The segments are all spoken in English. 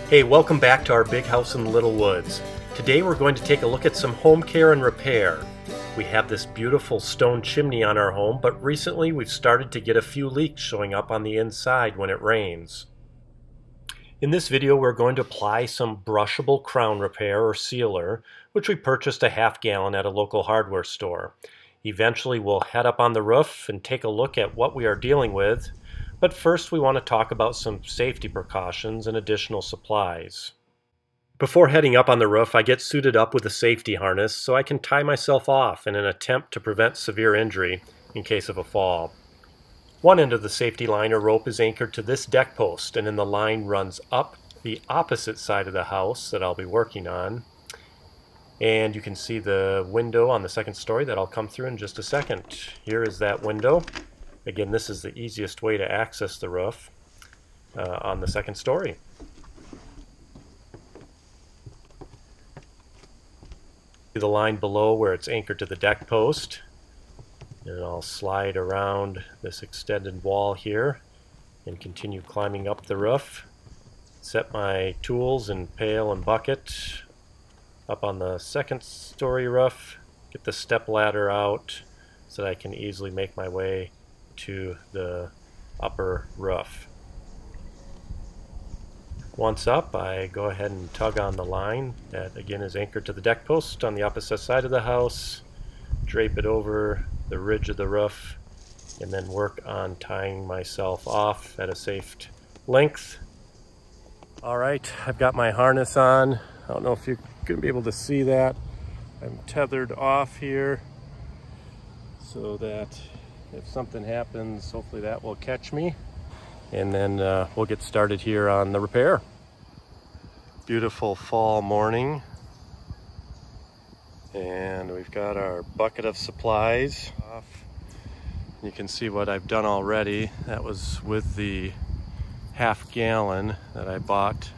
Hey, welcome back to our big house in the Little Woods. Today we're going to take a look at some home care and repair. We have this beautiful stone chimney on our home, but recently we've started to get a few leaks showing up on the inside when it rains. In this video we're going to apply some brushable crown repair or sealer, which we purchased a half gallon at a local hardware store. Eventually we'll head up on the roof and take a look at what we are dealing with. But first we want to talk about some safety precautions and additional supplies. Before heading up on the roof, I get suited up with a safety harness so I can tie myself off in an attempt to prevent severe injury in case of a fall. One end of the safety line or rope is anchored to this deck post, and then the line runs up the opposite side of the house that I'll be working on. And you can see the window on the second story that I'll come through in just a second. Here is that window. Again, this is the easiest way to access the roof on the second story. The line below where it's anchored to the deck post. And I'll slide around this extended wall here and continue climbing up the roof. Set my tools and pail and bucket up on the second story roof. Get the step ladder out so that I can easily make my way to the upper roof. Once up, I go ahead and tug on the line that again is anchored to the deck post on the opposite side of the house, drape it over the ridge of the roof, and then work on tying myself off at a safe length. Alright, I've got my harness on. I don't know if you're going to be able to see that. I'm tethered off here so that if something happens, hopefully that will catch me. And then we'll get started here on the repair. Beautiful fall morning. And we've got our bucket of supplies off. You can see what I've done already. That was with the half gallon that I bought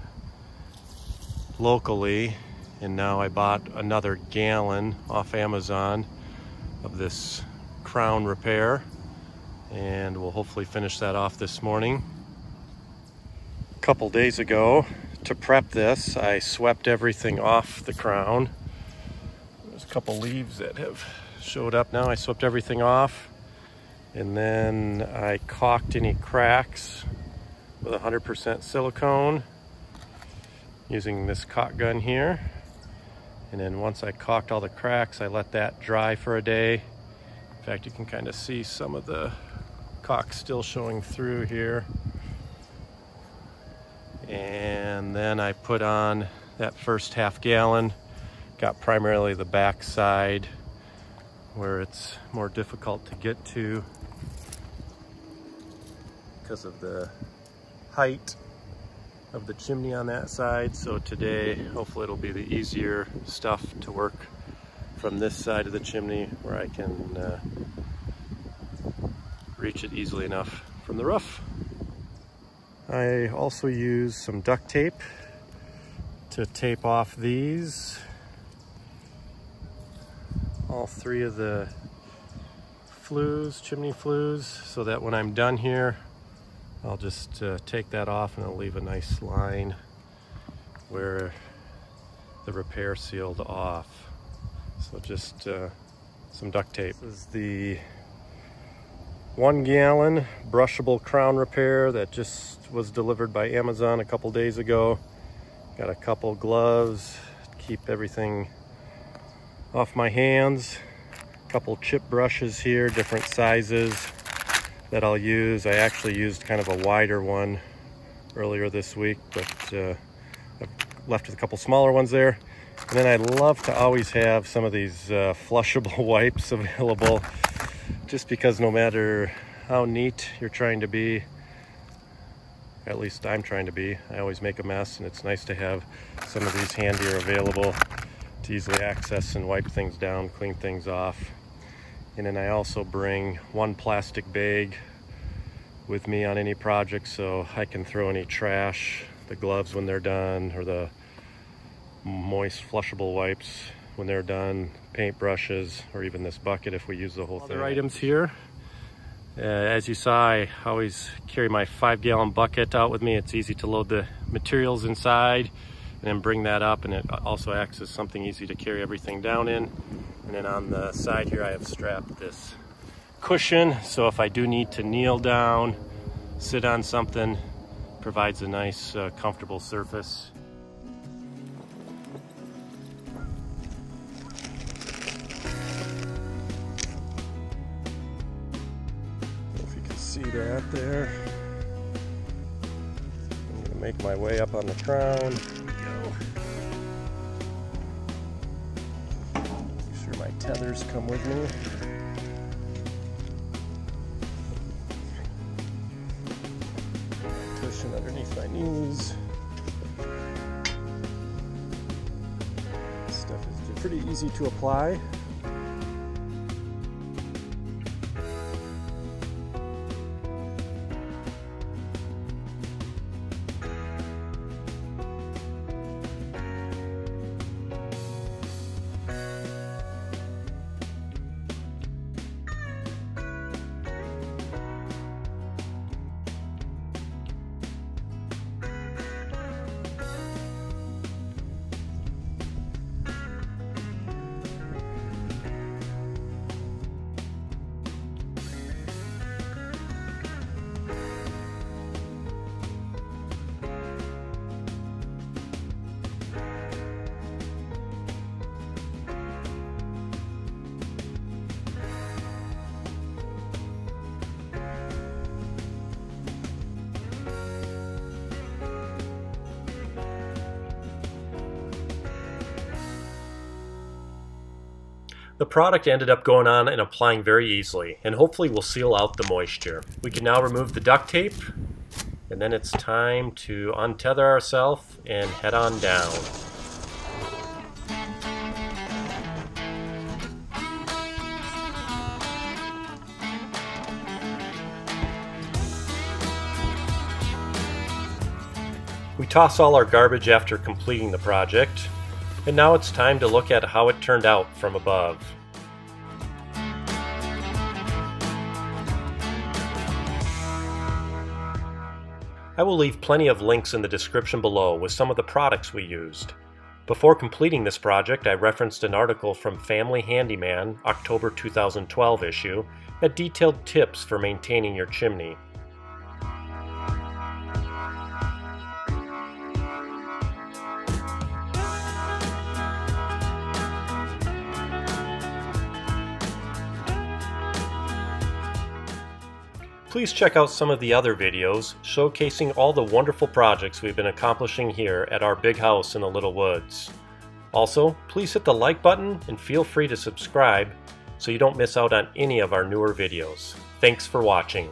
locally. And now I bought another gallon off Amazon of this crown repair, and we'll hopefully finish that off this morning. A couple days ago, to prep this, I swept everything off the crown. There's a couple leaves that have showed up now. I swept everything off, and then I caulked any cracks with 100% silicone using this caulk gun here. And then once I caulked all the cracks, I let that dry for a day. In fact, you can kind of see some of the caulk still showing through here. And then I put on that first half gallon, got primarily the back side where it's more difficult to get to because of the height of the chimney on that side. So today, hopefully it'll be the easier stuff to work from this side of the chimney where I can reach it easily enough from the roof. I also use some duct tape to tape off these. All three of the flues, chimney flues, so that when I'm done here, I'll just take that off and I'll leave a nice line where the repair sealed off. So just some duct tape. This is the 1 gallon brushable crown repair that just was delivered by Amazon a couple days ago. Got a couple gloves to keep everything off my hands. A couple chip brushes here, different sizes that I'll use. I actually used kind of a wider one earlier this week, but I've left with a couple smaller ones there. And then I love to always have some of these flushable wipes available, just because no matter how neat you're trying to be, at least I'm trying to be, I always make a mess, and it's nice to have some of these handier available to easily access and wipe things down, clean things off. And then I also bring one plastic bag with me on any project so I can throw any trash, the gloves when they're done, or the moist flushable wipes when they're done, paint brushes, or even this bucket if we use the whole thing. Other items here As you saw, I always carry my 5-gallon bucket out with me. It's easy to load the materials inside and then bring that up, and it also acts as something easy to carry everything down in. And then on the side here I have strapped this cushion, so if I do need to kneel down, sit on something, provides a nice comfortable surface. If you can see that there. I'm gonna make my way up on the crown. Here we go. Make sure my tethers come with me. Cushion underneath my knees. This stuff is pretty easy to apply. The product ended up going on and applying very easily, and hopefully will seal out the moisture. We can now remove the duct tape, and then it's time to untether ourselves and head on down. We toss all our garbage after completing the project, and now it's time to look at how it turned out from above. I will leave plenty of links in the description below with some of the products we used. Before completing this project, I referenced an article from Family Handyman, October 2012 issue, that detailed tips for maintaining your chimney. Please check out some of the other videos showcasing all the wonderful projects we've been accomplishing here at our big house in the Little Woods. Also, please hit the like button and feel free to subscribe so you don't miss out on any of our newer videos. Thanks for watching.